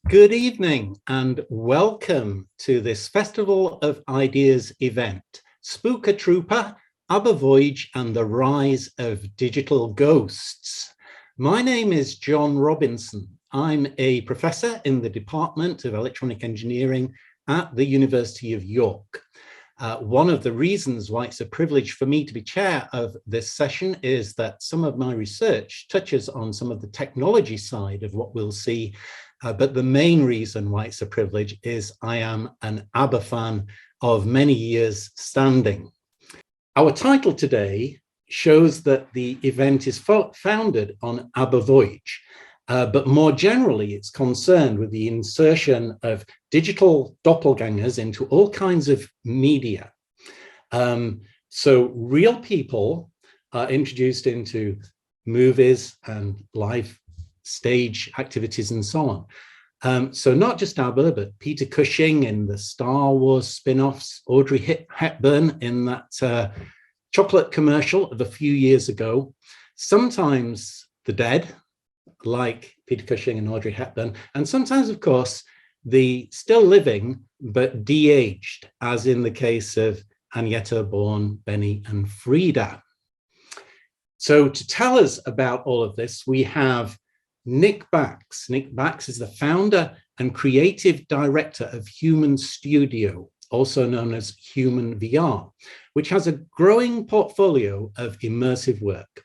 Good evening and welcome to this Festival of Ideas event, Spooker Trouper, ABBA Voyage and the Rise of Digital Ghosts. My name is John Robinson. I'm a professor in the Department of Electronic Engineering at the University of York. One of the reasons why it's a privilege for me to be chair of this session is that some of my research touches on some of the technology side of what we'll see. But the main reason why it's a privilege is I am an ABBA fan of many years standing. Our title today shows that the event is founded on ABBA Voyage, but more generally it's concerned with the insertion of digital doppelgangers into all kinds of media. So real people are introduced into movies and live stage activities and so on. So not just ABBA, but Peter Cushing in the Star Wars spin-offs, Audrey Hepburn in that chocolate commercial of a few years ago, sometimes the dead, like Peter Cushing and Audrey Hepburn, and sometimes, of course, the still living, but de-aged, as in the case of Agneta Born, Benny and Frida. So to tell us about all of this, we have Nick Bax. Nick Bax is the founder and creative director of Human Studio, also known as Human VR, which has a growing portfolio of immersive work.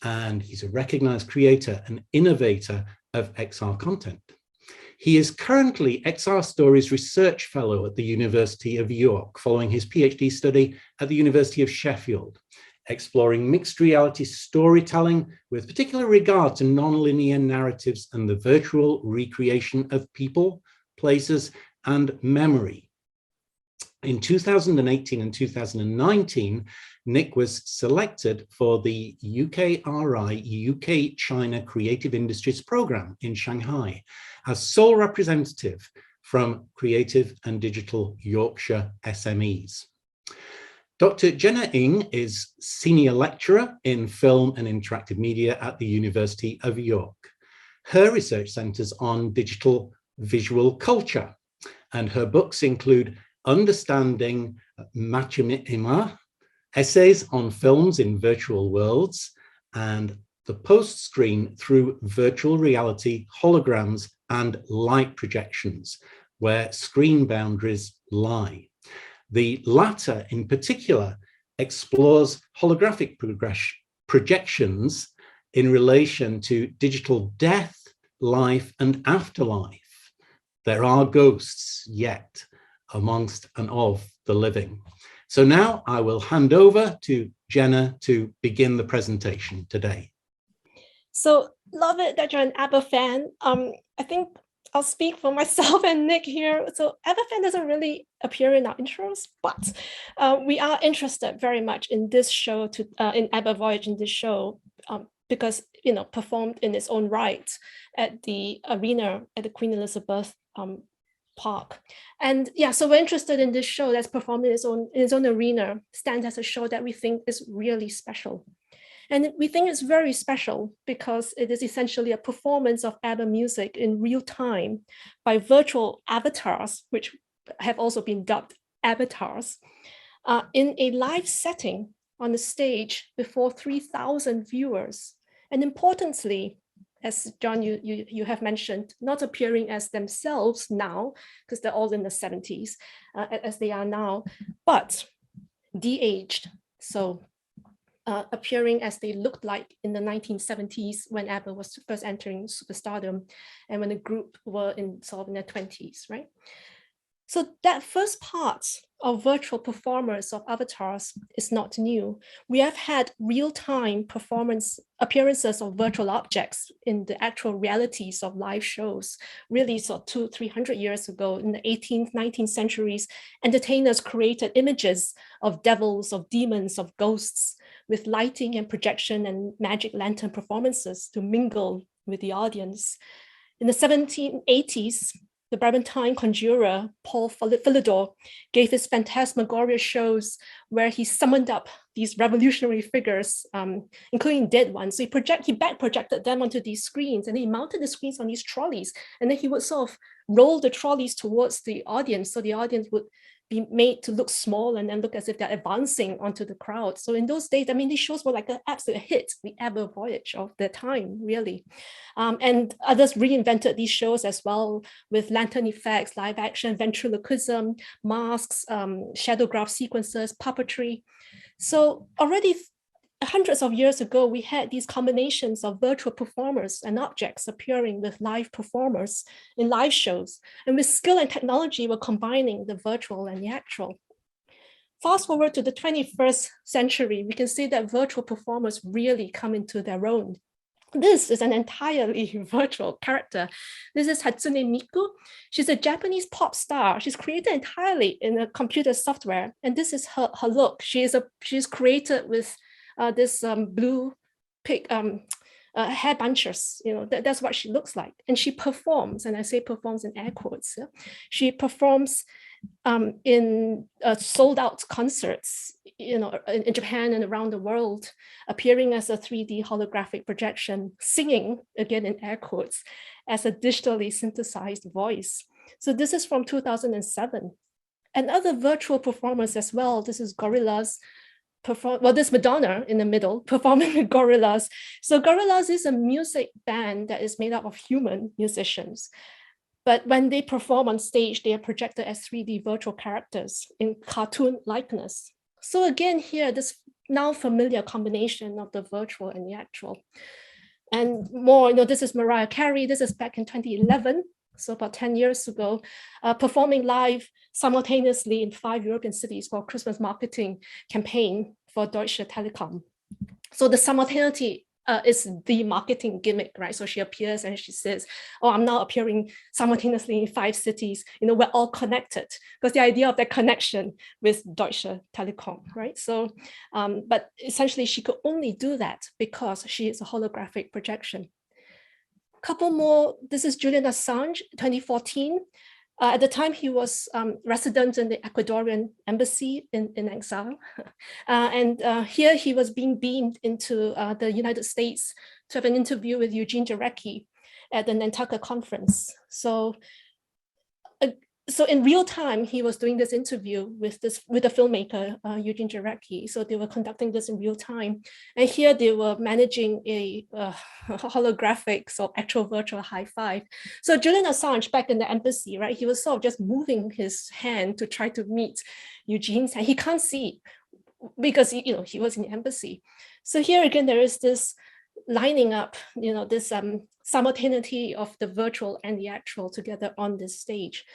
And he's a recognized creator and innovator of XR content. He is currently XR Stories Research Fellow at the University of York, following his PhD study at the University of Sheffield, exploring mixed reality storytelling with particular regard to nonlinear narratives and the virtual recreation of people, places, and memory. In 2018 and 2019, Nick was selected for the UKRI UK-China Creative Industries Programme in Shanghai as sole representative from Creative and Digital Yorkshire SMEs. Dr. Jenna Ng is Senior Lecturer in Film and Interactive Media at the University of York. Her research centres on digital visual culture, and her books include Understanding Machinima, Essays on Films in Virtual Worlds, and The Post-Screen Through Virtual Reality, Holograms and Light Projections, Where Screen Boundaries Lie. The latter, in particular, explores holographic projections in relation to digital death, life, and afterlife. There are ghosts yet amongst and of the living. So now I will hand over to Jenna to begin the presentation today. So love it that you're an ABBA fan. I think I'll speak for myself and Nick here. So ABBA fan doesn't really appear in our intros, but we are interested very much in this show, in ABBA Voyage in this show, because, you know, performed in its own right at the arena at the Queen Elizabeth Park. And yeah, so we're interested in this show that's performed in its own arena, stands as a show that we think is really special. And we think it's very special because it is essentially a performance of ABBA music in real time by virtual avatars, which have also been dubbed avatars, in a live setting on the stage before 3,000 viewers. And importantly, as John, you have mentioned, not appearing as themselves now, because they're all in the 70s, as they are now, but de-aged. So appearing as they looked like in the 1970s when ABBA was first entering superstardom and when the group were in their 20s, right? So that first part of virtual performers of avatars is not new. We have had real-time appearances of virtual objects in the actual realities of live shows. Really, so 200-300 years ago in the 18th, 19th centuries, entertainers created images of devils, of demons, of ghosts, with lighting and projection and magic lantern performances to mingle with the audience. In the 1780s, the Brabantine conjurer Paul Philidor gave his phantasmagoria shows where he summoned up these revolutionary figures, including dead ones. So he back projected them onto these screens, and he mounted the screens on these trolleys. And then he would sort of roll the trolleys towards the audience, so the audience would be made to look small and then look as if they're advancing onto the crowd. So in those days, I mean, these shows were like an absolute hit, the ABBA Voyage of their time, really. And others reinvented these shows as well, with lantern effects, live action, ventriloquism, masks, shadow graph sequences, puppetry. So already hundreds of years ago, we had these combinations of virtual performers and objects appearing with live performers in live shows. And with skill and technology, we're combining the virtual and the actual. Fast forward to the 21st century, we can see that virtual performers really come into their own. This is an entirely virtual character. This is Hatsune Miku. She's a Japanese pop star. She's created entirely in a computer software. And this is her look. She's created with this blue pig hair bunches, that's what she looks like. And she performs, and I say performs in air quotes. Yeah? She performs in sold out concerts, in Japan and around the world, appearing as a 3D holographic projection, singing, again in air quotes, as a digitally synthesized voice. So this is from 2007. And other virtual performers as well. This is Gorillaz. There's Madonna in the middle performing with Gorillaz. So Gorillaz is a music band that is made up of human musicians. But when they perform on stage, they are projected as 3D virtual characters in cartoon likeness. So again, here, this now familiar combination of the virtual and the actual. And more, this is Mariah Carey. This is back in 2011. So about 10 years ago, performing live simultaneously in 5 European cities for a Christmas marketing campaign for Deutsche Telekom. So the simultaneity is the marketing gimmick, right? So she appears and she says, oh, I'm now appearing simultaneously in 5 cities. We're all connected, because the idea of that connection with Deutsche Telekom, right? So, but essentially she could only do that because she is a holographic projection. Couple more, this is Julian Assange, 2014. At the time, he was resident in the Ecuadorian embassy in exile. Here he was being beamed into the United States to have an interview with Eugene Jarecki at the Nantucket conference. So in real time, he was doing this interview with the filmmaker, Eugene Jarecki. So they were conducting this in real time. And here they were managing a holographic, so actual virtual high five. So Julian Assange back in the embassy, right? He was sort of just moving his hand to try to meet Eugene's hand. He can't see because, he was in the embassy. So here again, there is this lining up, this simultaneity of the virtual and the actual together on this stage.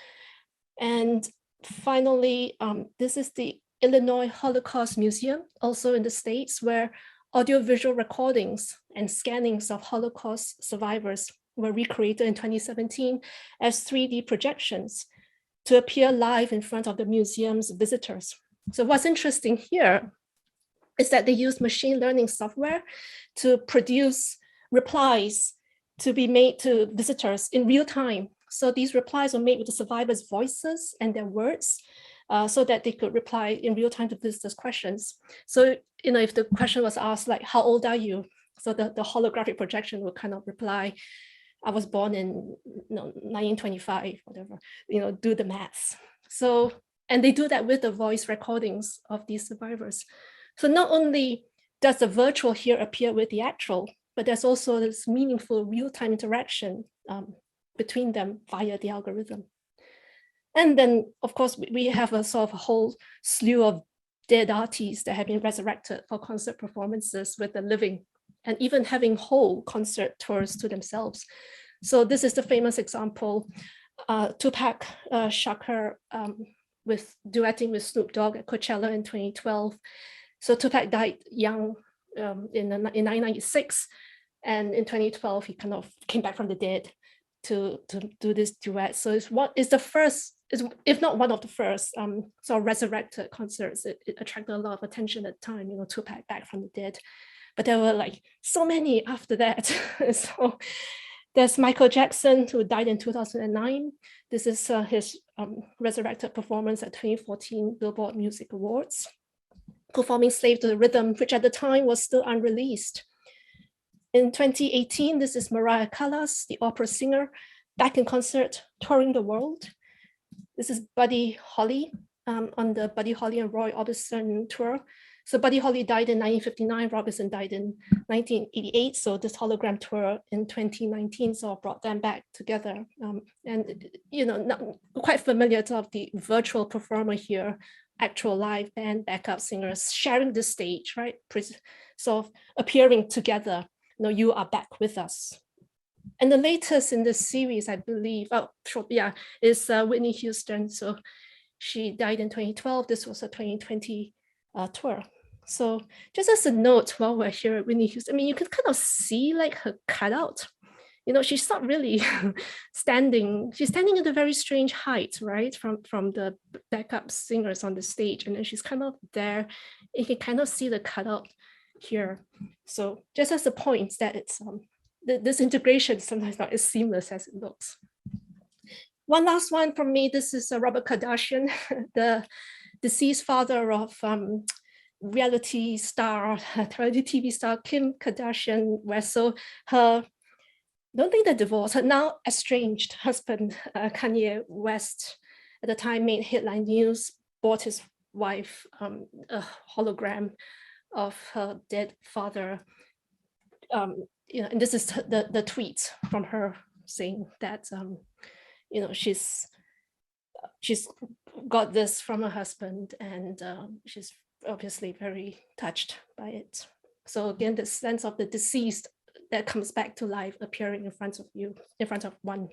And finally, this is the Illinois Holocaust Museum, also in the States, where audiovisual recordings and scannings of Holocaust survivors were recreated in 2017 as 3D projections to appear live in front of the museum's visitors. So what's interesting here is that they used machine learning software to produce replies to be made to visitors in real time. So these replies were made with the survivors' voices and their words, so that they could reply in real time to visitors' questions. So, if the question was asked, like, how old are you? So the holographic projection would kind of reply, I was born in 1925, whatever, do the maths. So, and they do that with the voice recordings of these survivors. So not only does the virtual here appear with the actual, but there's also this meaningful real-time interaction between them via the algorithm. And then, of course, we have a sort of a whole slew of dead artists that have been resurrected for concert performances with the living, and even having whole concert tours to themselves. So this is the famous example, Tupac Shakur with duetting with Snoop Dogg at Coachella in 2012. So Tupac died young in 1996, and in 2012 he kind of came back from the dead to do this duet. So it's the first, if not one of the first, sort of resurrected concerts. It attracted a lot of attention at the time, Tupac back from the dead. But there were like so many after that. So there's Michael Jackson, who died in 2009. This is his resurrected performance at 2014 Billboard Music Awards. performing Slave to the Rhythm, which at the time was still unreleased. In 2018, this is Mariah Callas, the opera singer, back in concert, touring the world. This is Buddy Holly on the Buddy Holly and Roy Orbison tour. So Buddy Holly died in 1959, Robinson died in 1988. So this hologram tour in 2019 sort of brought them back together. And, you know, not quite familiar to the virtual performer here, actual live band backup singers sharing the stage, right? Sort of appearing together. You know, you are back with us. And the latest in this series, I believe, is Whitney Houston. So she died in 2012. This was a 2020 tour. So just as a note, while we're here at Whitney Houston, I mean, you can kind of see like her cutout. You know, she's not really standing. She's standing at a very strange height, right, from the backup singers on the stage, and then she's kind of there. You can kind of see the cutout here. So just as a point that it's this integration sometimes not as seamless as it looks. One last one from me. This is Robert Kardashian, the deceased father of reality TV star Kim Kardashian West. So her, don't think they're divorced, her now estranged husband, Kanye West, at the time made headline news, bought his wife a hologram of her dead father. You know, and this is the tweet from her saying that you know, she's got this from her husband, and she's obviously very touched by it. So again, the sense of the deceased that comes back to life appearing in front of you, in front of one.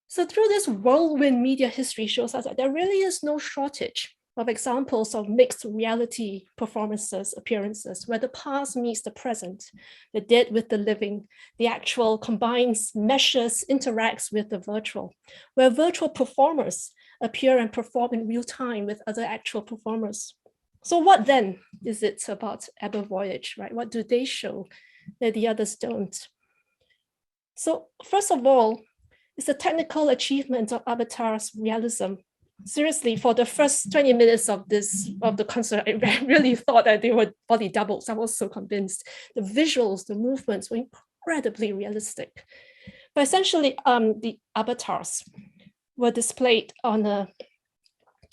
So through this whirlwind media history shows us that there really is no shortage of examples of mixed reality performances, appearances, where the past meets the present, the dead with the living, the actual combines, meshes, interacts with the virtual, where virtual performers appear and perform in real time with other actual performers. So what then is it about ABBA Voyage, right? What do they show that the others don't? So first of all, it's the technical achievement of Avatar's realism. Seriously, for the first 20 minutes of the concert, I really thought that they were body doubles. I was so convinced. The visuals, the movements were incredibly realistic. But essentially, the avatars were displayed on a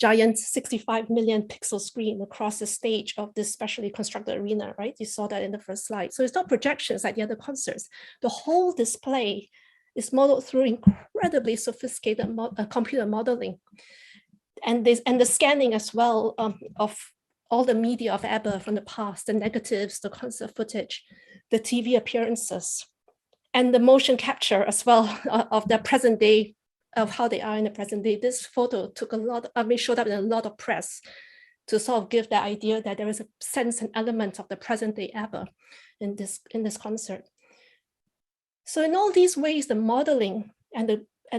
giant 65 million pixel screen across the stage of this specially constructed arena, right? You saw that in the first slide. So it's not projections like the other concerts. The whole display is modeled through incredibly sophisticated computer modeling. And the scanning as well of all the media of ABBA from the past, the negatives, the concert footage, the TV appearances, and the motion capture as well of the present day, of how they are in the present day. This photo took a lot, showed up in a lot of press to sort of give the idea that there is a sense and element of the present day ABBA in this concert. So in all these ways, the modeling and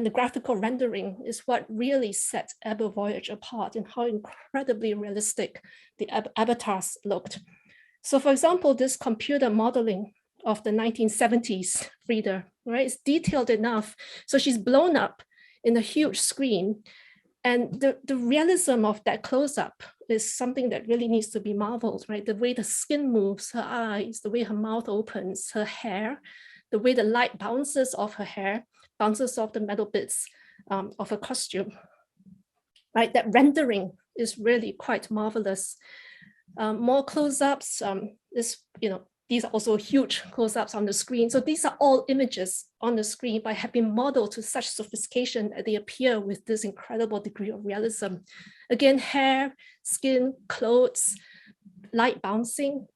the graphical rendering is what really sets ABBA Voyage apart in how incredibly realistic the avatars looked. So for example, this computer modeling of the 1970s Frida, right, is detailed enough. So she's blown up in a huge screen. And the realism of that close-up is something that really needs to be marveled, right? The way the skin moves, her eyes, the way her mouth opens, her hair, the way the light bounces off her hair, bounces off the metal bits of her costume, right? That rendering is really quite marvelous. More close-ups, these are also huge close-ups on the screen. So these are all images on the screen, but have been modeled to such sophistication that they appear with this incredible degree of realism. Again, hair, skin, clothes, light bouncing.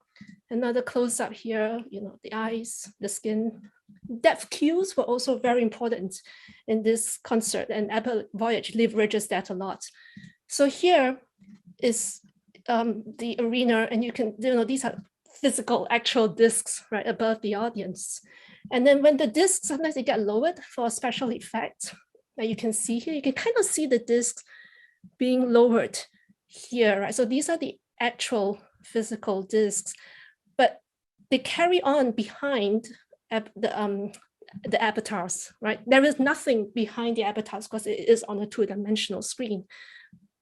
Another close-up here, the eyes, the skin. Depth cues were also very important in this concert, and ABBA Voyage leverages that a lot. So here is the arena, and you can, these are physical, actual discs right above the audience. And then when the discs, sometimes they get lowered for a special effect that you can see here, you can kind of see the discs being lowered here, right? So these are the actual physical discs, but they carry on behind the avatars, right? There is nothing behind the avatars because it is on a two-dimensional screen.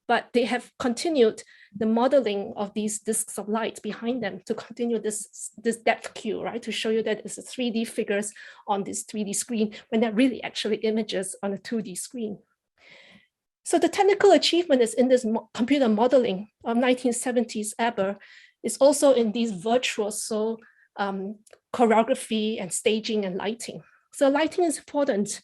but they have continued the modeling of these disks of light behind them to continue this depth cue, right? To show you that it's a 3D figures on this 3D screen when they're really actually images on a 2D screen. So the technical achievement is in this computer modeling of 1970s ABBA is also in these virtuoso choreography and staging and lighting. So lighting is important.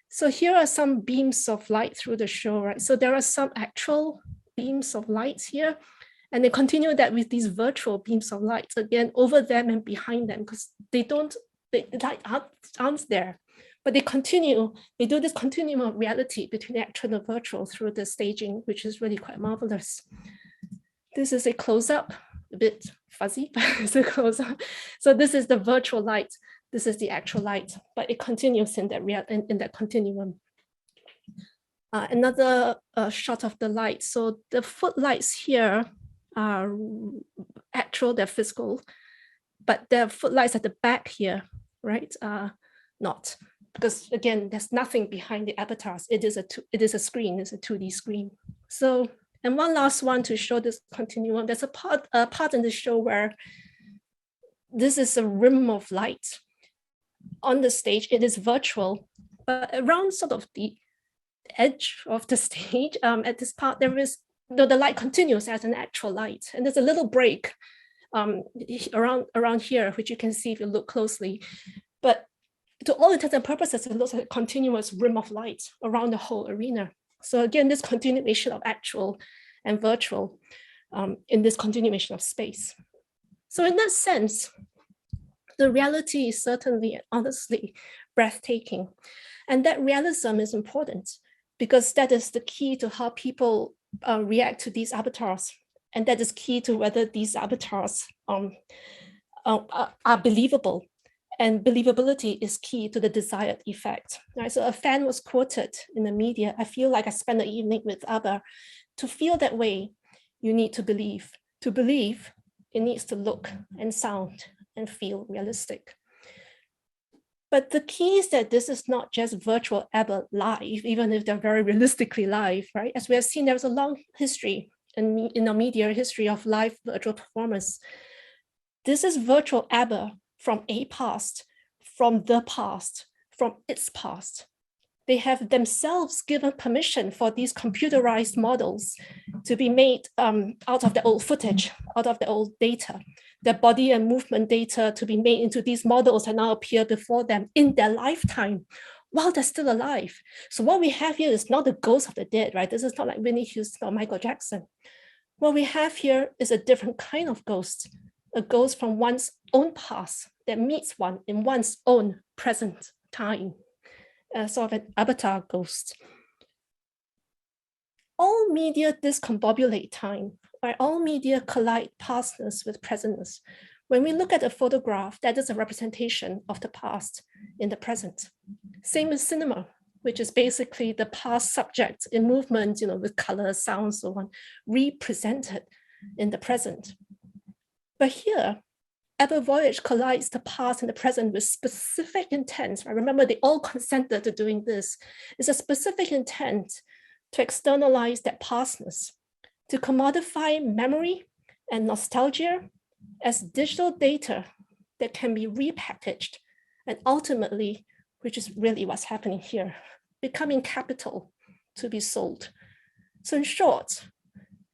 So here are some beams of light through the show, right? So there are some actual beams of light here, and they continue that with these virtual beams of light, again, over them and behind them, because the light aren't there, but they do this continuum of reality between the actual and the virtual through the staging, which is really quite marvelous. This is a close-up, a bit fuzzy, but it's a close-up. So this is the virtual light. This is the actual light, but it continues in that continuum. Another shot of the light. So the footlights here are actual, they're physical, but the footlights at the back here, right, are not. Because again, there's nothing behind the avatars. It is a screen, it's a 2D screen. So, and one last one to show this continuum. There's a part in the show where this is a rim of light on the stage. It is virtual, but around sort of the edge of the stage, at this part, there is, the light continues as an actual light. And there's a little break around here, which you can see if you look closely. But to all intents and purposes, it looks like a continuous rim of light around the whole arena. So again, this continuation of actual and virtual in this continuation of space. So in that sense, the reality is certainly, honestly, breathtaking. And that realism is important because that is the key to how people react to these avatars. And that is key to whether these avatars are believable. And believability is key to the desired effect. Right? So a fan was quoted in the media, "I feel like I spent the evening with ABBA." To feel that way, you need to believe. To believe, it needs to look and sound and feel realistic. But the key is that this is not just virtual ABBA live, even if they're very realistically live, right? As we have seen, there's a long history in our media history of live virtual performance. This is virtual ABBA from a past, from the past, from its past. They have themselves given permission for these computerized models to be made out of the old footage, out of the old data. Their body and movement data to be made into these models and now appear before them in their lifetime while they're still alive. So what we have here is not the ghost of the dead, right? This is not like Whitney Houston or Michael Jackson. What we have here is a different kind of ghost, a ghost from one's own past that meets one in one's own present time, sort of an avatar ghost. All media discombobulate time, right? All media collide pastness with presentness. When we look at a photograph, that is a representation of the past in the present. Same with cinema, which is basically the past subject in movement, with color, sound, so on, represented in the present. But here, ABBA Voyage collides the past and the present with specific intent. Right? Remember, they all consented to doing this. It's a specific intent to externalize that pastness, to commodify memory and nostalgia as digital data that can be repackaged, and ultimately, which is really what's happening here, becoming capital to be sold. So in short,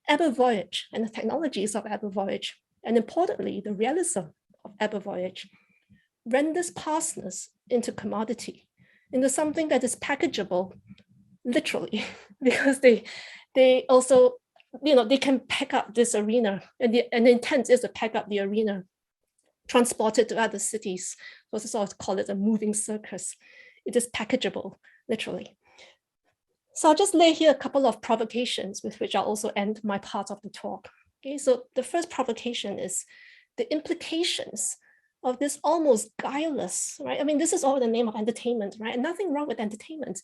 ABBA Voyage and the technologies of ABBA Voyage, and importantly, the realism of ABBA Voyage, renders pastness into commodity, into something that is packageable, literally, because they also, they can pack up this arena, and the intent is to pack up the arena, transport it to other cities. So we sort of call it a moving circus. It is packageable, literally. So I'll just lay here a couple of provocations with which I'll also end my part of the talk. Okay, so the first provocation is the implications of this almost guileless, right? I mean, this is all in the name of entertainment, right? And nothing wrong with entertainment,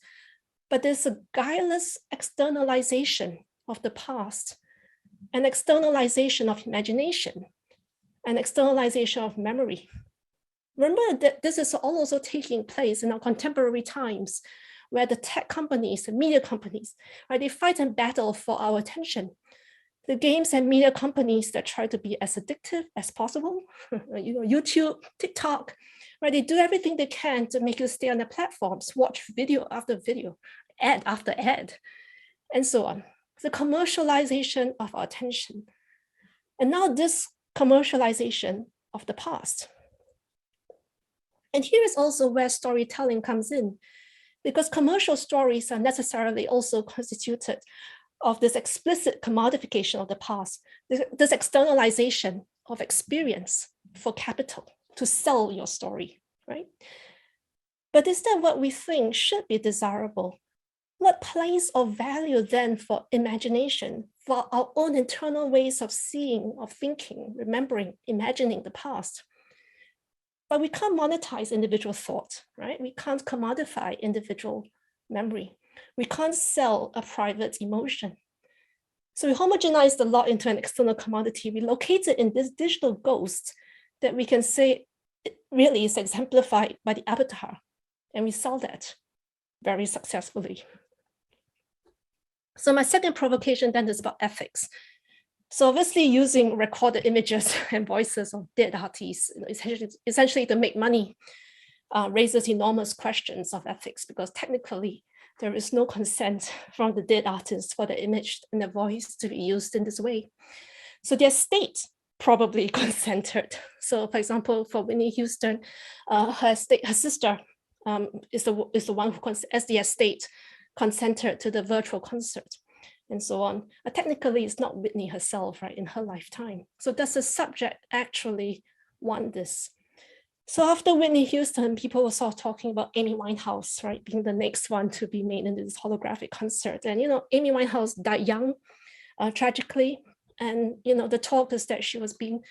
but there's a guileless externalization of the past, an externalization of imagination, an externalization of memory. Remember that this is all also taking place in our contemporary times, where the tech companies, the media companies, right, they fight and battle for our attention. The games and media companies that try to be as addictive as possible, YouTube, TikTok, right? They do everything they can to make you stay on the platforms, watch video after video, ad after ad, and so on. The commercialization of our attention. And now this commercialization of the past. And here is also where storytelling comes in, because commercial stories are necessarily also constituted of this explicit commodification of the past, this externalization of experience for capital to sell your story, right? But is that what we think should be desirable? What place or value then for imagination, for our own internal ways of seeing, of thinking, remembering, imagining the past? But we can't monetize individual thought, right? We can't commodify individual memory. We can't sell a private emotion. So we homogenize the lot into an external commodity. We locate it in this digital ghost that we can say it really is exemplified by the avatar. And we sell that very successfully. So my second provocation then is about ethics. So obviously using recorded images and voices of dead artists, essentially to make money, raises enormous questions of ethics, because technically there is no consent from the dead artist for the image and the voice to be used in this way. So their estate probably consented. So for example, for Whitney Houston, her sister is the one who, as the estate, consented to the virtual concert and so on. But technically, it's not Whitney herself, right, in her lifetime. So does the subject actually want this? So after Whitney Houston, people were sort of talking about Amy Winehouse, right, being the next one to be made into this holographic concert. And, Amy Winehouse died young, tragically. And, the talk is that she was being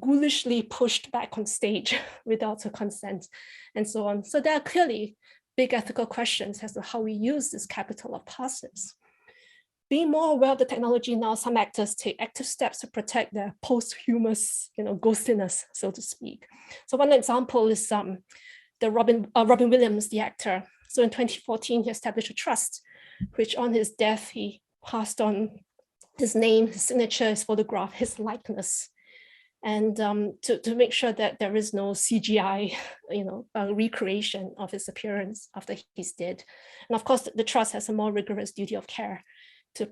ghoulishly pushed back on stage without her consent and so on. So there are clearly big ethical questions as to how we use this capital of passives. Being more aware of the technology now, some actors take active steps to protect their posthumous, ghostiness, so to speak. So one example is the Robin Williams, the actor. So in 2014, he established a trust, which on his death, he passed on his name, his signature, his photograph, his likeness, and to make sure that there is no CGI, recreation of his appearance after he's dead. And of course, the trust has a more rigorous duty of care to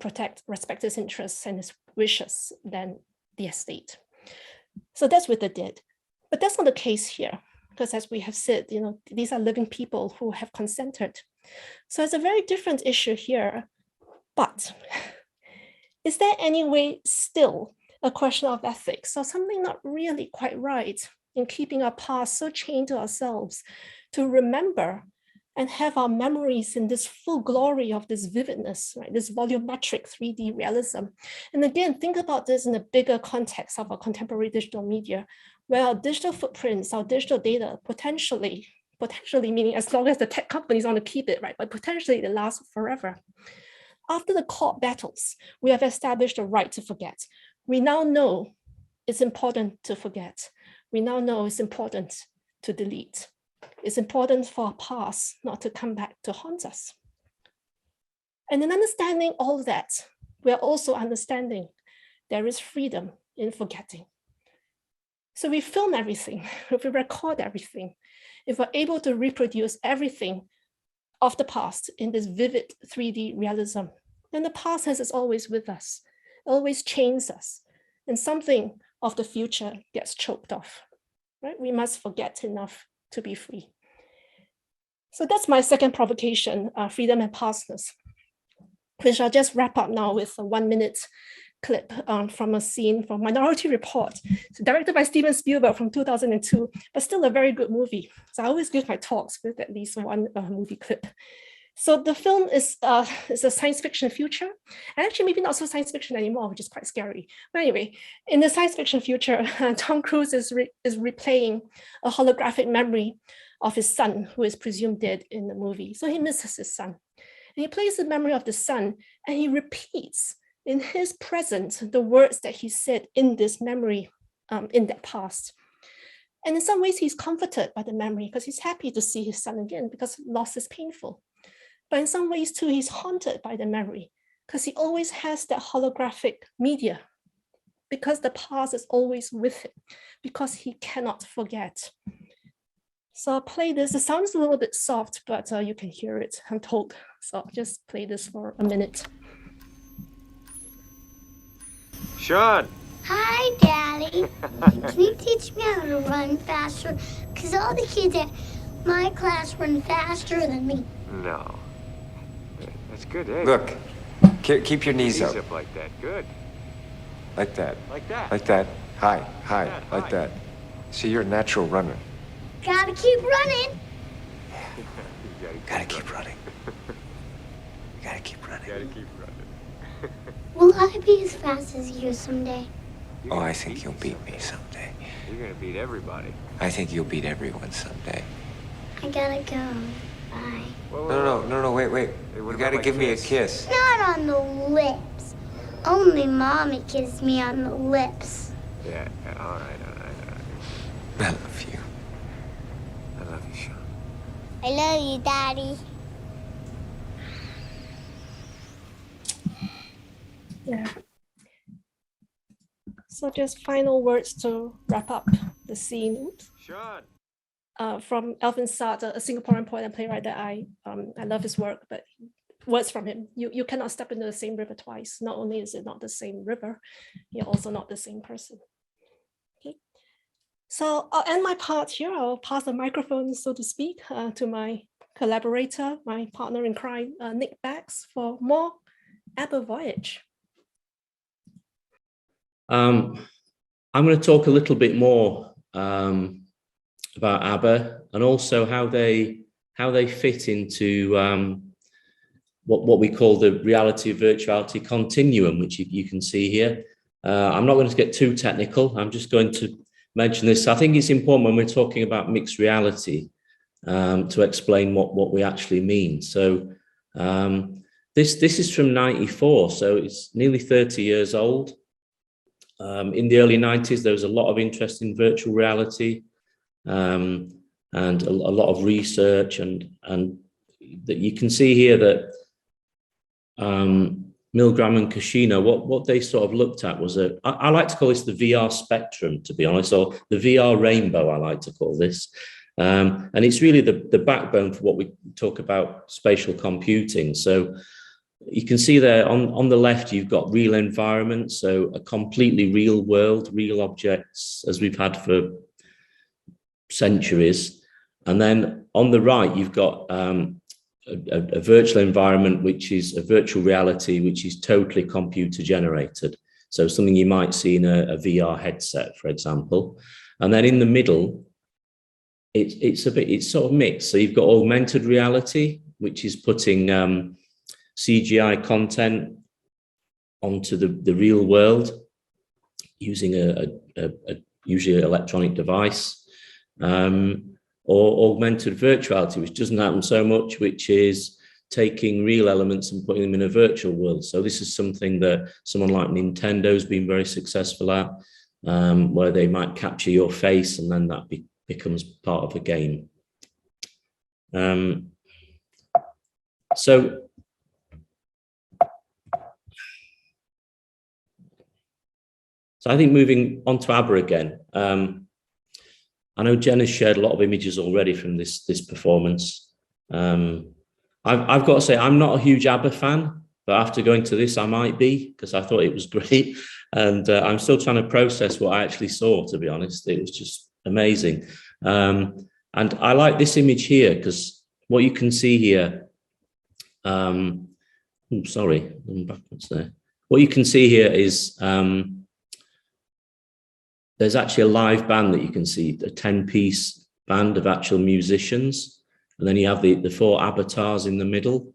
respect his interests and his wishes than the estate. So that's with the dead. But that's not the case here, because as we have said, these are living people who have consented. So it's a very different issue here. But is there any way still a question of ethics or something not really quite right in keeping our past so chained to ourselves to remember and have our memories in this full glory of this vividness, right? This volumetric 3D realism. And again, think about this in the bigger context of our contemporary digital media, where our digital footprints, our digital data, potentially meaning as long as the tech companies want to keep it, right? But potentially they last forever. After the court battles, we have established a right to forget. We now know it's important to forget. We now know it's important to delete. It's important for our past not to come back to haunt us. And in understanding all that, we're also understanding there is freedom in forgetting. So we film everything, if we record everything, if we're able to reproduce everything of the past in this vivid 3D realism, then the past is always with us, always chains us, and something of the future gets choked off, right? We must forget enough to be free. So that's my second provocation, freedom and pastness, which I'll just wrap up now with a 1-minute clip from a scene from Minority Report, directed by Steven Spielberg from 2002, but still a very good movie. So I always give my talks with at least one movie clip. So the film is a science fiction future, and actually maybe not so science fiction anymore, which is quite scary. But anyway, in the science fiction future, Tom Cruise is replaying a holographic memory of his son, who is presumed dead in the movie. So he misses his son. And he plays the memory of the son, and he repeats in his present the words that he said in this memory in that past. And in some ways, he's comforted by the memory because he's happy to see his son again, because loss is painful. But in some ways too, he's haunted by the memory because he always has that holographic media, because the past is always with him, because he cannot forget. So I'll play this. It sounds a little bit soft, but you can hear it, I'm told. So I'll just play this for a minute. Sean! Hi, Daddy. Can you teach me how to run faster? Because all the kids at my class run faster than me. No. That's good, eh? Look, keep your knees up. Like that. Good. Like that. Like that. Like that. High, high, that, like high. that. See, you're a natural runner. Gotta keep running. Gotta keep running. Gotta keep running. Gotta keep running. Will I be as fast as you someday? Oh, I think you'll beat me someday. You're gonna beat everybody. I think you'll beat everyone someday. I gotta go. Bye. No, wait. Hey, You what gotta about give my me a kiss? kiss. Not on the lips. Only Mommy kissed me on the lips. Yeah, all right. I love you. I love you, Sean. I love you, Daddy. Yeah. So just final words to wrap up the scene. Oops. Sean! From Alvin Saad, a Singaporean poet and playwright that I love his work, but words from him. You cannot step into the same river twice. Not only is it not the same river, you're also not the same person. Okay. So I'll end my part here. I'll pass the microphone, so to speak, to my collaborator, my partner in crime, Nick Bax, for more ABBA Voyage. I'm going to talk a little bit more about ABBA and also how they fit into what we call the reality-virtuality continuum, which you can see here. I'm not going to get too technical. I'm just going to mention this. I think it's important when we're talking about mixed reality to explain what we actually mean. So this is from '94, so it's nearly 30 years old. In the early 90s, there was a lot of interest in virtual reality and a lot of research, and that you can see here that Milgram and Cushing, what they sort of looked at was I like to call this the VR spectrum, to be honest, or the VR rainbow, I like to call this. And it's really the backbone for what we talk about spatial computing. So you can see there on the left, you've got real environments, so a completely real world, real objects, as we've had for centuries. And then on the right, you've got a virtual environment, which is a virtual reality, which is totally computer generated. So something you might see in a VR headset, for example. And then in the middle, it's sort of mixed. So you've got augmented reality, which is putting CGI content onto the real world using usually an electronic device, or augmented virtuality, which doesn't happen so much, which is taking real elements and putting them in a virtual world. So this is something that someone like Nintendo's been very successful at, where they might capture your face and then that becomes part of a game. So I think moving on to ABBA again, I know Jen has shared a lot of images already from this performance. I've got to say, I'm not a huge ABBA fan, but after going to this, I might be, because I thought it was great. And I'm still trying to process what I actually saw, to be honest. It was just amazing. And I like this image here, because what you can see here, sorry, I'm backwards there. What you can see here is there's actually a live band that you can see, a 10-piece band of actual musicians. And then you have the 4 avatars in the middle.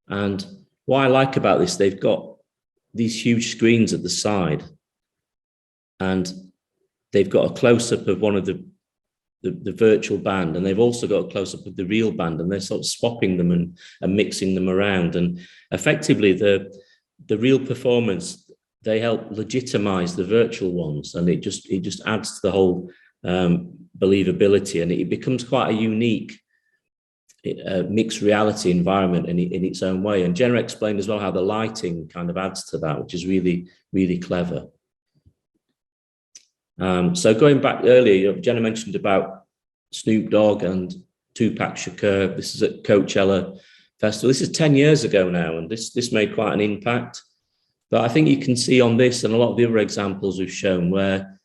And what I like about this, they've got these huge screens at the side. And they've got a close-up of one of the virtual band. And they've also got a close-up of the real band. And they're sort of swapping them and mixing them around. And effectively, the real performance, they help legitimize the virtual ones, and it just adds to the whole believability, and it becomes quite a unique mixed reality environment in its own way. And Jenna explained as well how the lighting kind of adds to that, which is really, really clever. So going back earlier, Jenna mentioned about Snoop Dogg and Tupac Shakur. This is at Coachella Festival. This is 10 years ago now, and this made quite an impact. But I think you can see on this and a lot of the other examples we've shown where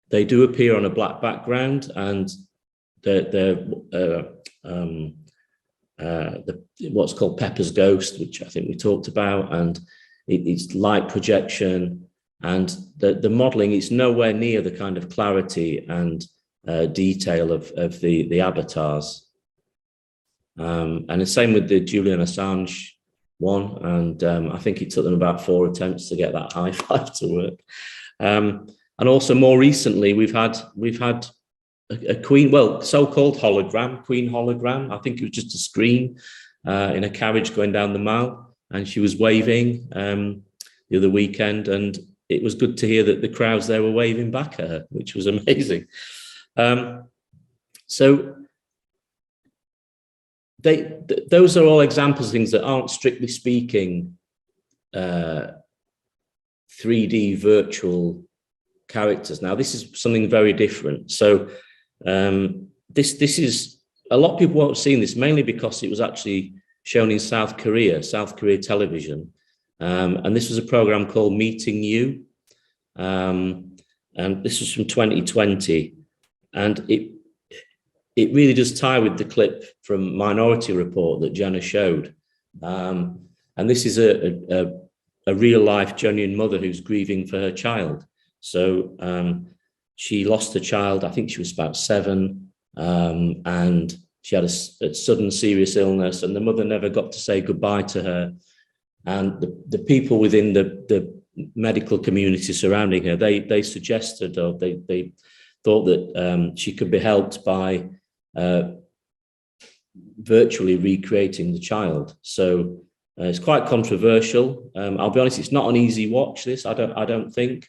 they do appear on a black background, and they're what's called Pepper's Ghost, which I think we talked about, and it's light projection, and the modeling is nowhere near the kind of clarity and detail of the avatars. And the same with the Julian Assange one, and I think it took them about 4 attempts to get that high five to work. And also more recently, we've had a Queen, well, so-called hologram, Queen hologram. I think it was just a screen in a carriage going down the Mall, and she was waving the other weekend, and it was good to hear that the crowds there were waving back at her, which was amazing. So those are all examples of things that aren't, strictly speaking, 3D virtual characters. Now, this is something very different. So this is, a lot of people won't have seen this, mainly because it was actually shown in South Korea television. And this was a program called Meeting You. And this was from 2020. And it really does tie with the clip from Minority Report that Jenna showed. And this is a real life, genuine mother who's grieving for her child. So she lost her child, I think she was about 7, and she had a sudden serious illness, and the mother never got to say goodbye to her. And the people within the medical community surrounding her, they suggested, or they thought that she could be helped by virtually recreating the child. So it's quite controversial. I'll be honest, it's not an easy watch, this, I don't think.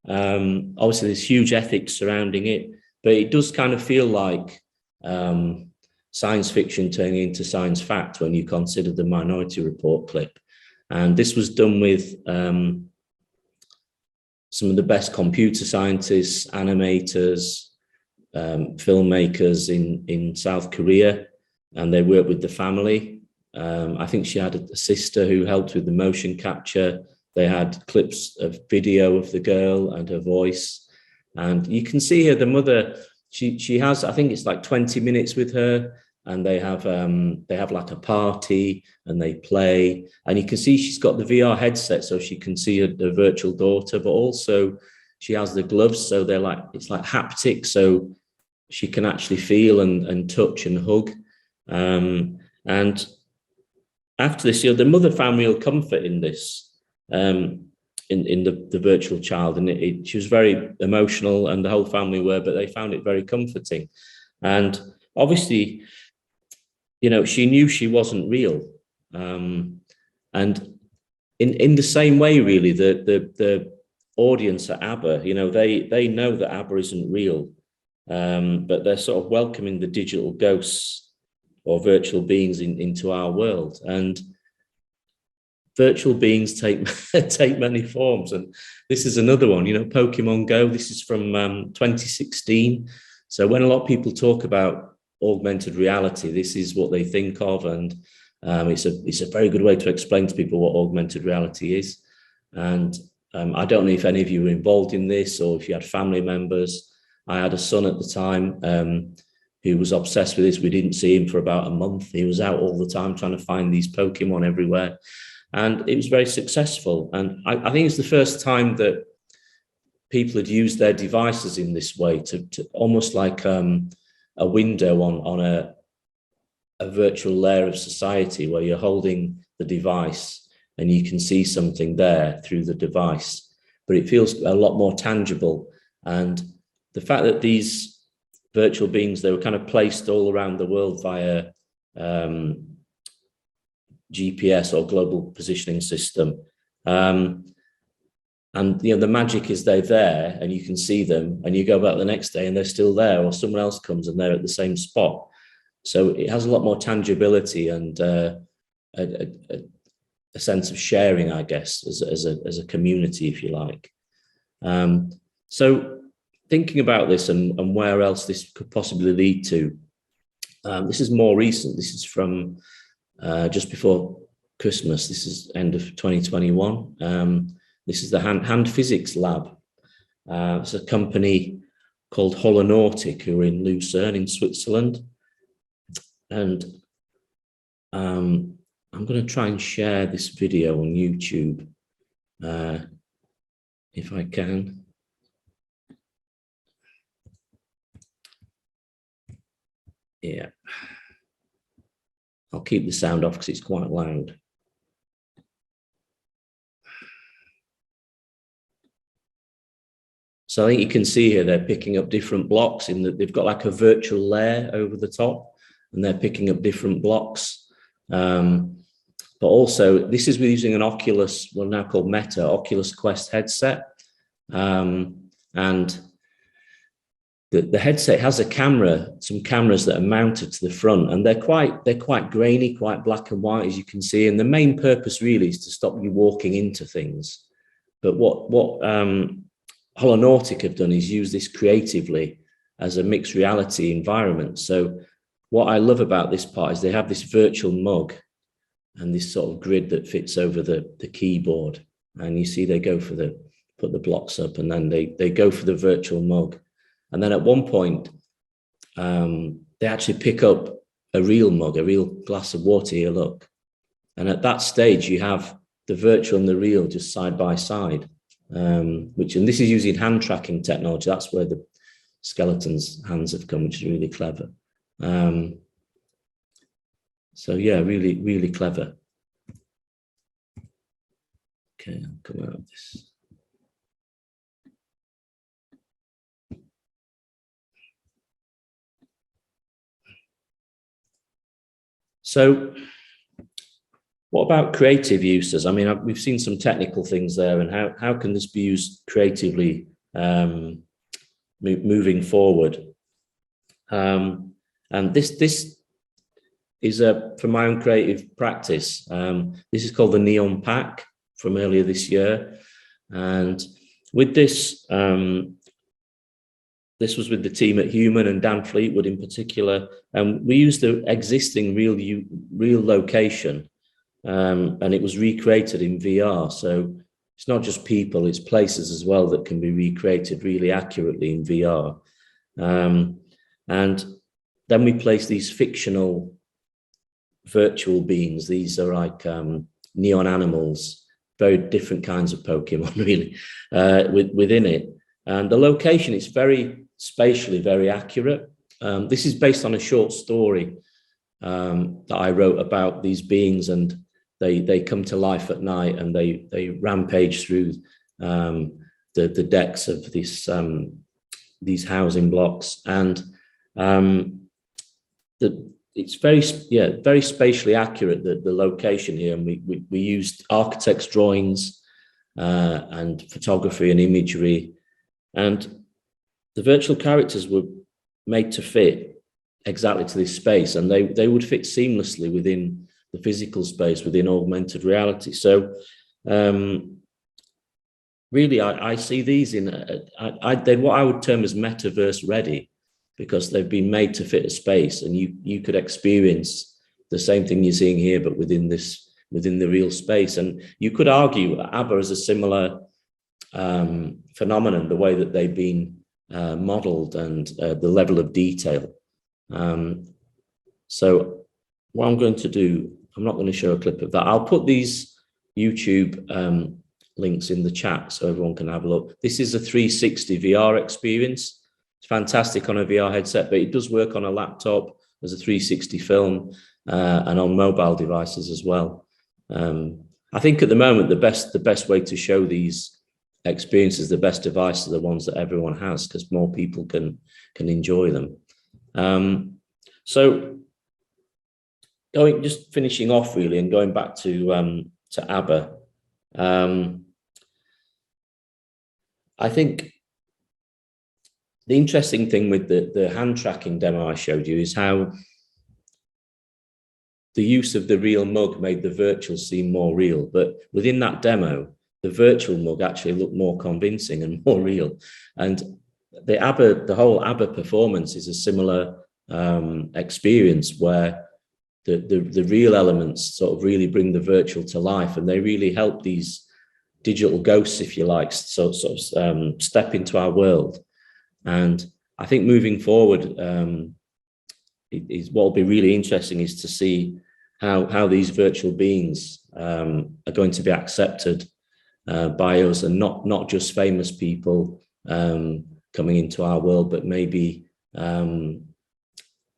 Obviously there's huge ethics surrounding it, but it does kind of feel like science fiction turning into science fact when you consider the Minority Report clip. And this was done with some of the best computer scientists, animators, filmmakers in South Korea, and they worked with the family. I think she had a sister who helped with the motion capture. They had clips of video of the girl and her voice. And you can see here the mother, she has, I think it's like 20 minutes with her, and they have like a party and they play. And you can see she's got the VR headset so she can see her virtual daughter, but also she has the gloves, so they're like, it's like haptic, so she can actually feel and touch and hug. And after this, the mother found real comfort in this. In the virtual child, and she was very emotional, and the whole family were, but they found it very comforting. And obviously, she knew she wasn't real. And in the same way, really, the audience at ABBA, they know that ABBA isn't real, but they're sort of welcoming the digital ghosts or virtual beings into our world. And virtual beings take many forms, and this is another one. Pokemon Go. This is from 2016. So when a lot of people talk about augmented reality, this is what they think of, and it's a very good way to explain to people what augmented reality is. And I don't know if any of you were involved in this, or if you had family members. I had a son at the time who was obsessed with this. We didn't see him for about a month. He was out all the time trying to find these Pokemon everywhere. And it was very successful. And I think it's the first time that people had used their devices in this way, to almost like a window on a virtual layer of society, where you're holding the device and you can see something there through the device, but it feels a lot more tangible. And the fact that these virtual beings, they were kind of placed all around the world via GPS or global positioning system. And the magic is they're there and you can see them, and you go back the next day and they're still there, or someone else comes and they're at the same spot. So it has a lot more tangibility and a sense of sharing, I guess, as a community, if you like. So thinking about this and where else this could possibly lead to, this is more recent. This is from just before Christmas. This is end of 2021. This is the hand physics lab. It's a company called Holonautic, who are in Lucerne in Switzerland. And I'm going to try and share this video on YouTube, if I can. Yeah. I'll keep the sound off because it's quite loud. So I think you can see here they're picking up different blocks in that they've got like a virtual layer over the top, and they're picking up different blocks. But also, this is using an Oculus, well now called Meta, Oculus Quest headset. And the headset has a camera, some cameras that are mounted to the front, and they're quite grainy, quite black and white, as you can see. And the main purpose really is to stop you walking into things. But what Holonautic have done is use this creatively as a mixed reality environment. So what I love about this part is they have this virtual mug and this sort of grid that fits over the keyboard. And you see they go for put the blocks up, and then they go for the virtual mug. And then at one point, they actually pick up a real mug, a real glass of water. Here, look. And at that stage, you have the virtual and the real just side by side, and this is using hand tracking technology. That's where the skeleton's hands have come, which is really clever. So yeah, really, really clever. Okay, I'll come out of this. So what about creative uses? I mean, we've seen some technical things there, and how can this be used creatively moving forward? And this is from my own creative practice. This is called the Neon Pack from earlier this year. And with this, this was with the team at Human and Dan Fleetwood in particular. And we used the existing real location, and it was recreated in VR. So it's not just people, it's places as well that can be recreated really accurately in VR. And then we place these fictional virtual beings. These are like neon animals, very different kinds of Pokemon really, within it. And the location is very spatially very accurate. This is based on a short story that I wrote about these beings, and they come to life at night, and they rampage through the decks of these housing blocks. And it's very spatially accurate, the location here. And we used architects' drawings and photography and imagery, and the virtual characters were made to fit exactly to this space, and they would fit seamlessly within the physical space, within augmented reality. So really, I see these in what I would term as metaverse ready, because they've been made to fit a space, and you could experience the same thing you're seeing here, but within the real space. And you could argue that ABBA is a similar phenomenon, the way that they've been modeled and the level of detail. So what I'm going to do, I'm not going to show a clip of that. I'll put these YouTube links in the chat so everyone can have a look. This is a 360 VR experience. It's fantastic on a VR headset, but it does work on a laptop as a 360 film and on mobile devices as well. I think at the moment, the best way to show these experiences, the best devices are the ones that everyone has, because more people can enjoy them. So just finishing off really, and going back to ABBA, I think the interesting thing with the hand tracking demo I showed you is how the use of the real mug made the virtual seem more real. But within that demo, the virtual mug actually looked more convincing and more real. And the whole ABBA performance is a similar experience where the real elements sort of really bring the virtual to life, and they really help these digital ghosts, if you like, sort of step into our world. And I think moving forward, what will be really interesting is to see how these virtual beings are going to be accepted by us, and not just famous people coming into our world, but maybe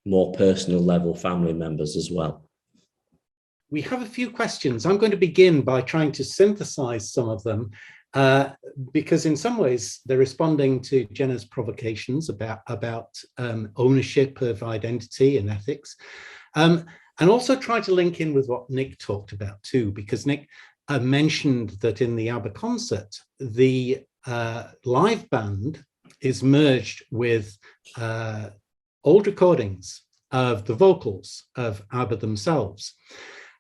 more personal level family members as well. We have a few questions. I'm going to begin by trying to synthesize some of them, because in some ways they're responding to Jenna's provocations about ownership of identity and ethics, and also try to link in with what Nick talked about too, because Nick mentioned that in the ABBA concert, the live band is merged with old recordings of the vocals of ABBA themselves.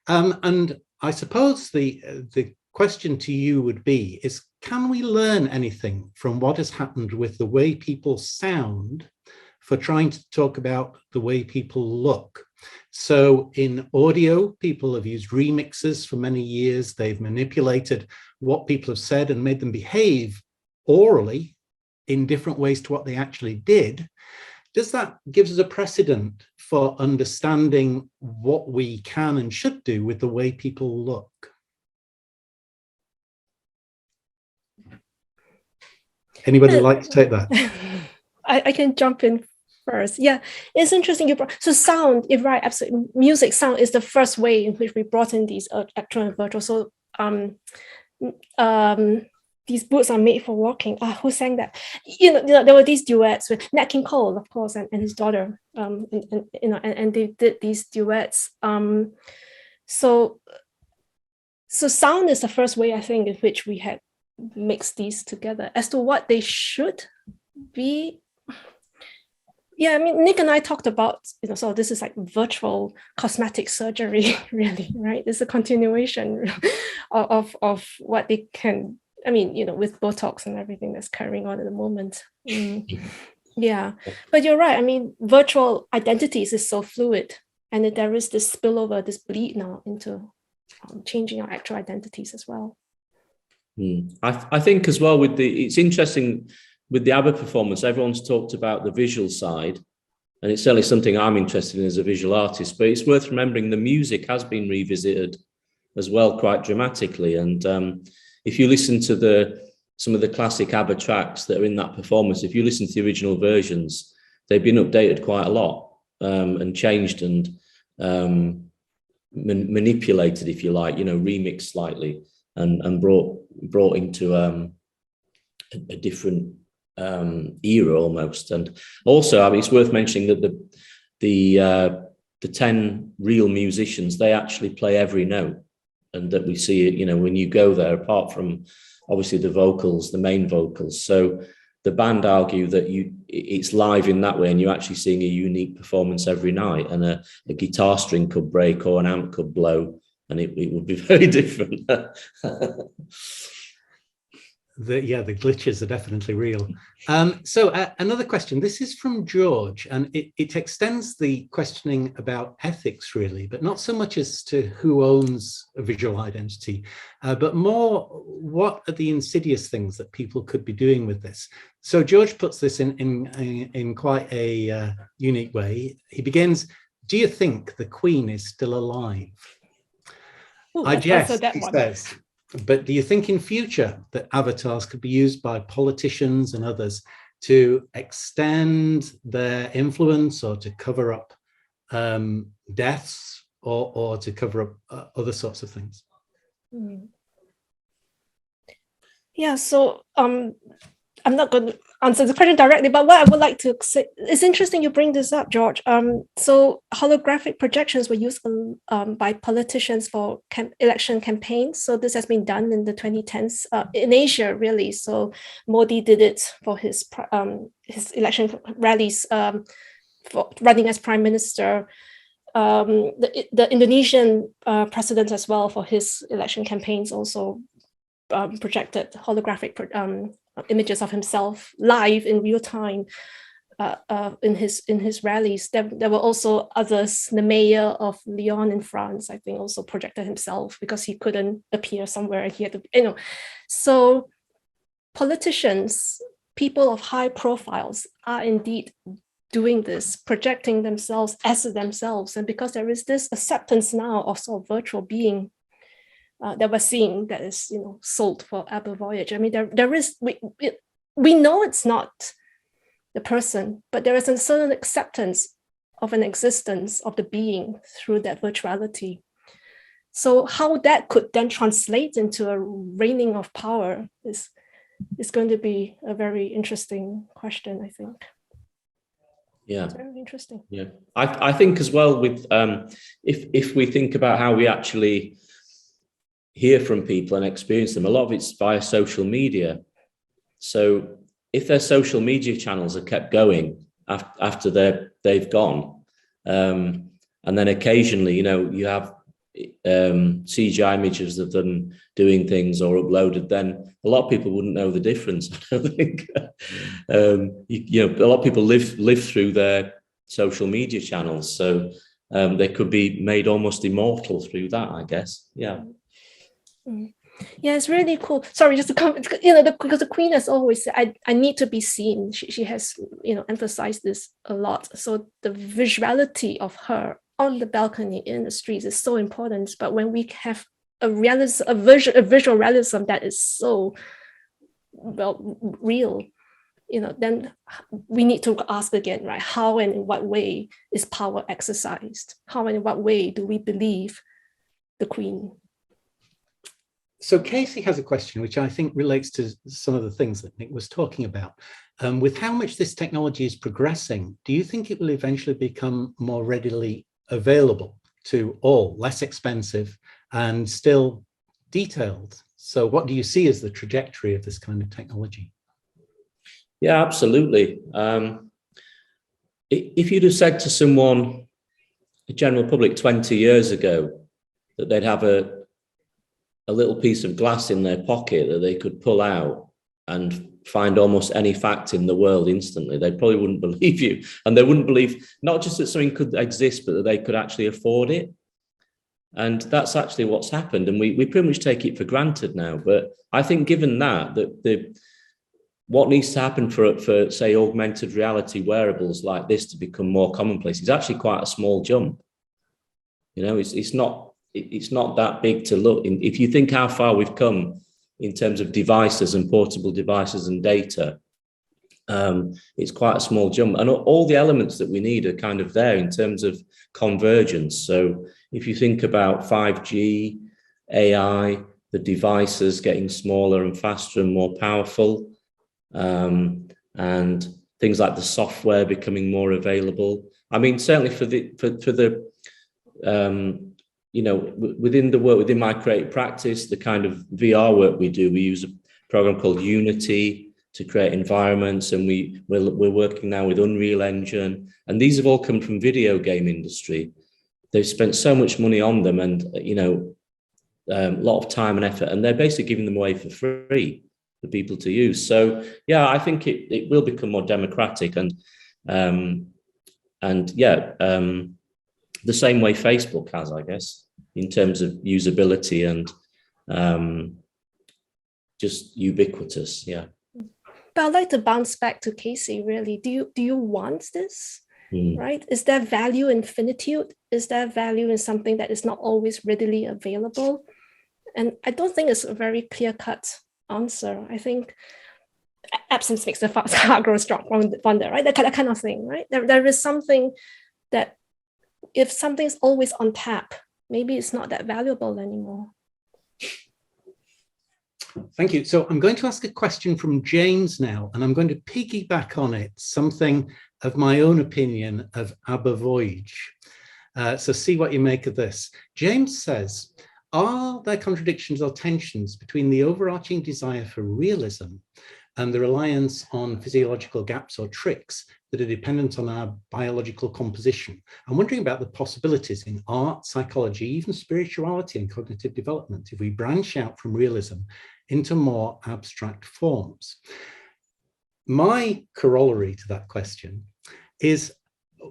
And I suppose the question to you would be is, can we learn anything from what has happened with the way people sound for trying to talk about the way people look? So in audio, people have used remixes for many years. They've manipulated what people have said and made them behave orally in different ways to what they actually did. Does that give us a precedent for understanding what we can and should do with the way people look? Anybody like to take that? I can jump in first. Yeah, it's interesting you brought, so sound, you're right, absolutely. Music, sound is the first way in which we brought in these actual and virtual. So these boots are made for walking. Who sang that? You know, there were these duets with Nat King Cole, of course, and his daughter. And they did these duets. So sound is the first way, I think, in which we had mixed these together. As to what they should be, yeah, I mean, Nick and I talked about, so this is like virtual cosmetic surgery, really, right? It's a continuation of what they can. I mean, with Botox and everything that's carrying on at the moment. Yeah, but you're right. I mean, virtual identities is so fluid, and there is this spillover, this bleed now into changing our actual identities as well. I think as well it's interesting with the ABBA performance, everyone's talked about the visual side, and it's certainly something I'm interested in as a visual artist, but it's worth remembering the music has been revisited as well quite dramatically. And if you listen to some of the classic ABBA tracks that are in that performance, if you listen to the original versions, they've been updated quite a lot and changed and manipulated, if you like, remixed slightly and brought into a different era almost. And also, I mean, it's worth mentioning that the 10 real musicians, they actually play every note. And that we see it, when you go there, apart from obviously the vocals, the main vocals. So the band argue that it's live in that way, and you're actually seeing a unique performance every night. And a guitar string could break or an amp could blow, and it would be very different. The glitches are definitely real. So another question, this is from George, and it extends the questioning about ethics really, but not so much as to who owns a visual identity, but more what are the insidious things that people could be doing with this. So George puts this in quite a unique way. He begins, do you think the Queen is still alive? Ooh, I jest, he says. But do you think in future that avatars could be used by politicians and others to extend their influence or to cover up deaths or to cover up other sorts of things? Yeah, so I'm not going to answer the question directly, but what I would like to say, it's interesting you bring this up, George. So holographic projections were used by politicians for election campaigns. So this has been done in the 2010s in Asia, really. So Modi did it for his election rallies for running as prime minister. the Indonesian president as well, for his election campaigns, also projected holographic images of himself live in real time in his rallies. There were also others. The mayor of Lyon in France, I think, also projected himself because he couldn't appear somewhere. He had to, So politicians, people of high profiles, are indeed doing this, projecting themselves as themselves. And because there is this acceptance now of sort of virtual being that we're seeing, that is, sold for ABBA Voyage. I mean, there is, we know it's not the person, but there is a certain acceptance of an existence of the being through that virtuality. So how that could then translate into a reigning of power is going to be a very interesting question, I think. Yeah, it's very interesting. Yeah, I think as well with if we think about how we actually hear from people and experience them, a lot of it's via social media. So if their social media channels are kept going after they've gone, and then occasionally, you have CGI images of them doing things or uploaded, then a lot of people wouldn't know the difference. I don't think. A lot of people live through their social media channels, so they could be made almost immortal through that, I guess. Yeah. Mm. Yeah, it's really cool. Sorry, just to come, because the Queen has always said, I need to be seen. She has, emphasized this a lot. So the visuality of her on the balcony in the streets is so important. But when we have a visual realism that is so real, then we need to ask again, right? How and in what way is power exercised? How and in what way do we believe the Queen? So Casey has a question, which I think relates to some of the things that Nick was talking about. With how much this technology is progressing, do you think it will eventually become more readily available to all, less expensive and still detailed? So what do you see as the trajectory of this kind of technology? Yeah, absolutely. If you'd have said to someone, the general public 20 years ago, that they'd have a little piece of glass in their pocket that they could pull out and find almost any fact in the world instantly, they probably wouldn't believe you. And they wouldn't believe not just that something could exist, but that they could actually afford it. And that's actually what's happened. And we pretty much take it for granted now. But I think given that what needs to happen for say, augmented reality wearables like this to become more commonplace is actually quite a small jump. It's not that big to look. If you think how far we've come in terms of devices and portable devices and data, it's quite a small jump. And all the elements that we need are kind of there in terms of convergence. So if you think about 5G, AI, the devices getting smaller and faster and more powerful, and things like the software becoming more available. I mean, certainly within my creative practice, the kind of VR work we do, we use a program called Unity to create environments, and we're working now with Unreal Engine, and these have all come from video game industry. They've spent so much money on them, and a lot of time and effort, and they're basically giving them away for free for people to use. So yeah, I think it will become more democratic, and the same way Facebook has, I guess, in terms of usability and just ubiquitous. Yeah. But I'd like to bounce back to Casey, really. Do you want this? Right? Is there value in finitude? Is there value in something that is not always readily available? And I don't think it's a very clear-cut answer. I think absence makes the heart grow strong, fonder, right? That kind of thing, right? There is something that if something's always on tap, maybe it's not that valuable anymore. Thank you. So I'm going to ask a question from James now, and I'm going to piggyback on it, something of my own opinion of ABBA Voyage. So see what you make of this. James says, are there contradictions or tensions between the overarching desire for realism and the reliance on physiological gaps or tricks that are dependent on our biological composition. I'm wondering about the possibilities in art, psychology, even spirituality and cognitive development if we branch out from realism into more abstract forms. My corollary to that question is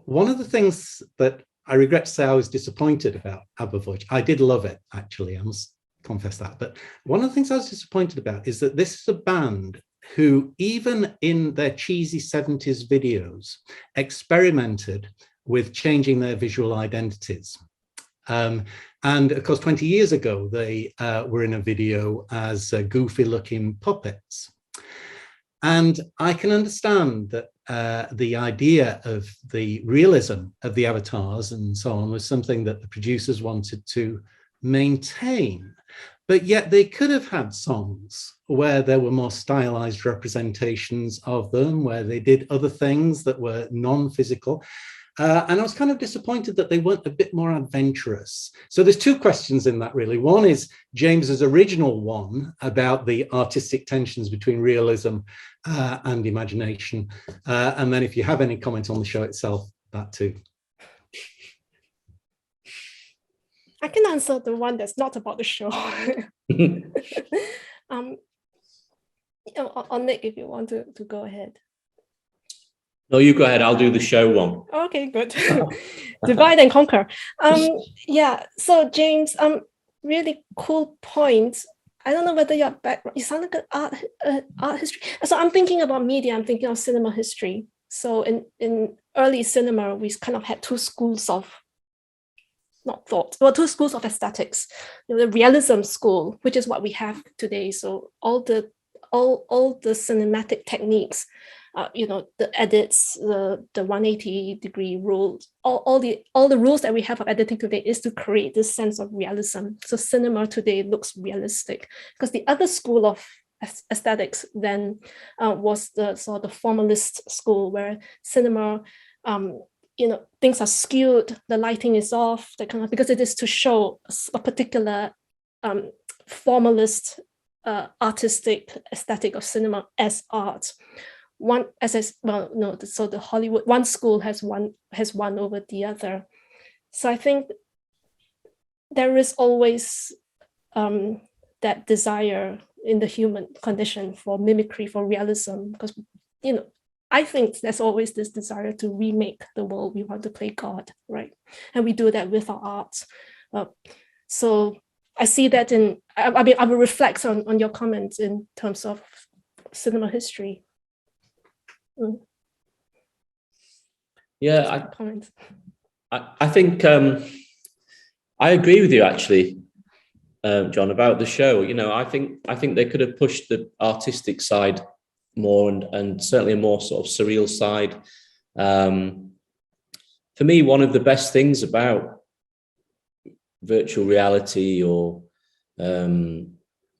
one of the things that I regret to say I was disappointed about ABBA Voyage. I did love it, actually, I must confess that. But one of the things I was disappointed about is that this is a band who, even in their cheesy 70s videos, experimented with changing their visual identities. And of course, 20 years ago, they were in a video as goofy looking puppets. And I can understand that the idea of the realism of the avatars and so on was something that the producers wanted to maintain. But yet they could have had songs where there were more stylized representations of them, where they did other things that were non-physical. And I was kind of disappointed that they weren't a bit more adventurous. So there's two questions in that, really. One is James's original one about the artistic tensions between realism and imagination. And then if you have any comment on the show itself, that too. I can answer the one that's not about the show. On Nick, if you want to go ahead. No, you go ahead. I'll do the show one. Okay, good. Divide and conquer. Yeah. So James, really cool point. I don't know whether your background, you sound like an art history. So I'm thinking about media. I'm thinking of cinema history. So in early cinema, we kind of had two schools of two schools of aesthetics. The realism school, which is what we have today. So all the cinematic techniques, the edits, the 180-degree rules, all the rules that we have of editing today is to create this sense of realism. So cinema today looks realistic, because the other school of aesthetics then was the sort of formalist school, where cinema, things are skewed, the lighting is off, that kind of, because it is to show a particular formalist artistic aesthetic of cinema as art. So the Hollywood one school has won over the other. So I think there is always that desire in the human condition for mimicry, for realism, because I think there's always this desire to remake the world. We want to play God, right? And we do that with our art. So I see that I will reflect on your comments in terms of cinema history. Yeah, I think I agree with you, actually, John, about the show. I think they could have pushed the artistic side more, and certainly a more sort of surreal side. For me, one of the best things about virtual reality or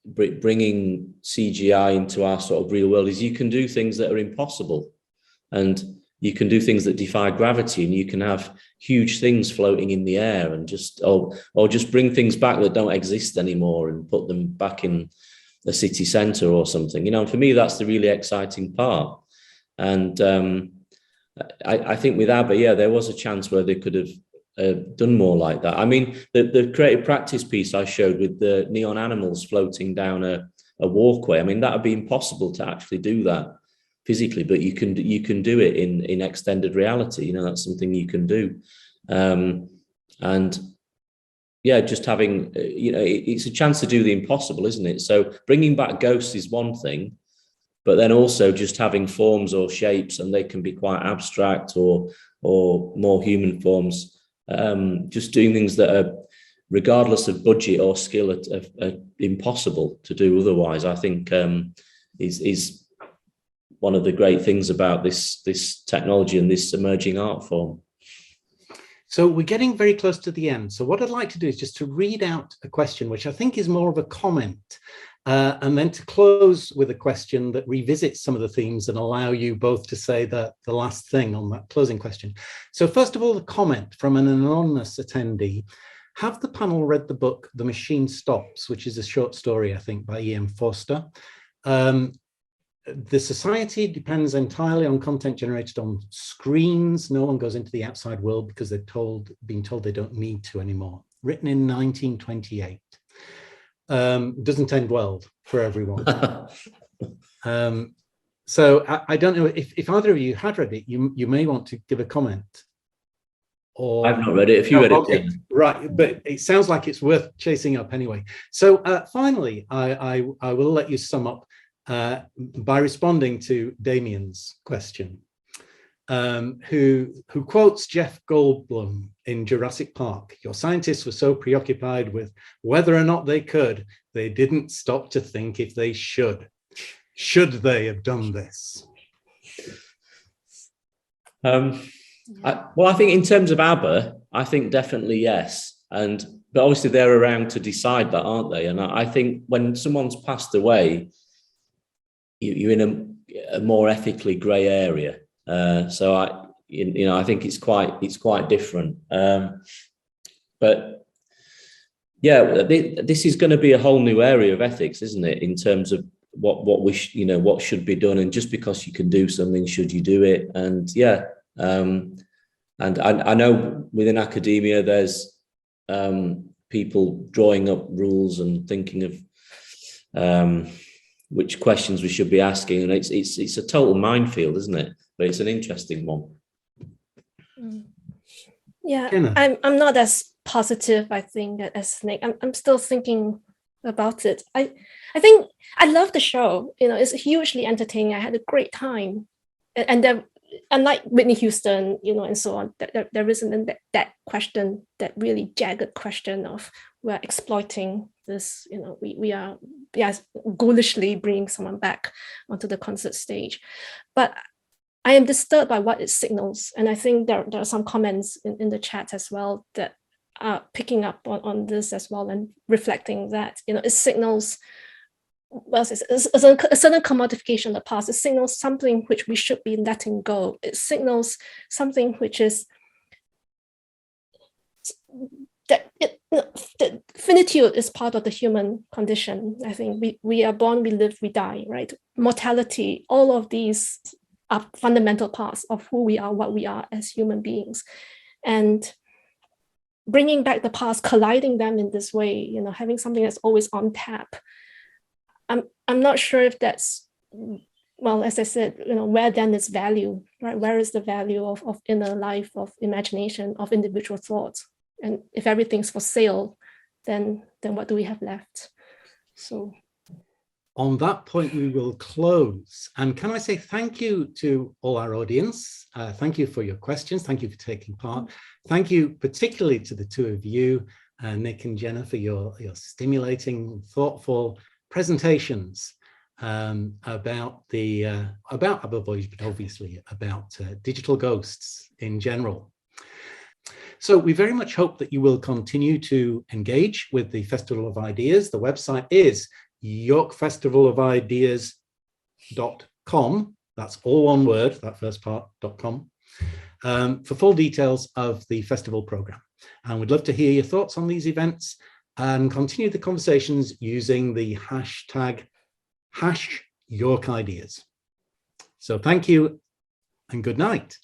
bringing CGI into our sort of real world is you can do things that are impossible, and you can do things that defy gravity, and you can have huge things floating in the air, and just bring things back that don't exist anymore and put them back in a city centre or something. For me, that's the really exciting part. And I think with ABBA, there was a chance where they could have done more like that. I mean, the creative practice piece I showed with the neon animals floating down a walkway, I mean, that would be impossible to actually do that physically, but you can do it in extended reality. That's something you can do. And yeah, just having, it's a chance to do the impossible, isn't it? So bringing back ghosts is one thing, but then also just having forms or shapes, and they can be quite abstract or more human forms. Just doing things that are, regardless of budget or skill, are impossible to do otherwise, I think is one of the great things about this technology and this emerging art form. So we're getting very close to the end. So what I'd like to do is just to read out a question, which I think is more of a comment, and then to close with a question that revisits some of the themes and allow you both to say the last thing on that closing question. So first of all, the comment from an anonymous attendee. Have the panel read the book The Machine Stops, which is a short story, I think, by E.M. Forster? the society depends entirely on content generated on screens. No one goes into the outside world because they're being told they don't need to anymore. Written in 1928. Doesn't end well for everyone. So I don't know if either of you had read it. You may want to give a comment. Or I've not read it. If you read okay, it, right, but it sounds like it's worth chasing up anyway. So finally, I will let you sum up by responding to Damien's question, who quotes Jeff Goldblum in Jurassic Park. Your scientists were so preoccupied with whether or not they could, they didn't stop to think if they should. Should they have done this? Well, I think in terms of ABBA, I think definitely yes. But obviously they're around to decide that, aren't they? And I think when someone's passed away, you're in a more ethically grey area. So I think it's quite different. But yeah, this is going to be a whole new area of ethics, isn't it? In terms of what what should be done, and just because you can do something, should you do it? And yeah. And I know within academia, there's people drawing up rules and thinking of which questions we should be asking, and it's a total minefield, isn't it? But it's an interesting one. Yeah, I'm not as positive, I think, as Nick. I'm still thinking about it. I think I love the show. It's hugely entertaining. I had a great time, and then. Unlike Whitney Houston, and so on, there isn't that question, that really jagged question of we're exploiting this, we are ghoulishly bringing someone back onto the concert stage. But I am disturbed by what it signals. And I think there are some comments in the chat as well that are picking up on this as well and reflecting that, it signals, well, it's a certain commodification of the past. It signals something which we should be letting go. It signals something which is that finitude is part of the human condition. I think we are born, we live, we die, right? Mortality, all of these are fundamental parts of who we are, what we are as human beings. And bringing back the past, colliding them in this way, having something that's always on tap, I'm not sure if that's, well, as I said, where then is value, right? Where is the value of inner life, of imagination, of individual thoughts? And if everything's for sale, then what do we have left? So on that point, we will close. And can I say thank you to all our audience? Thank you for your questions. Thank you for taking part. Thank you particularly to the two of you, Nick and Jenna, for your stimulating, thoughtful presentations about ABBA Voyage, but obviously about digital ghosts in general. So we very much hope that you will continue to engage with the Festival of Ideas. The website is yorkfestivalofideas.com. That's all one word, that first part, .com, for full details of the festival program. And we'd love to hear your thoughts on these events and continue the conversations using the hashtag #YorkIdeas. So thank you and good night.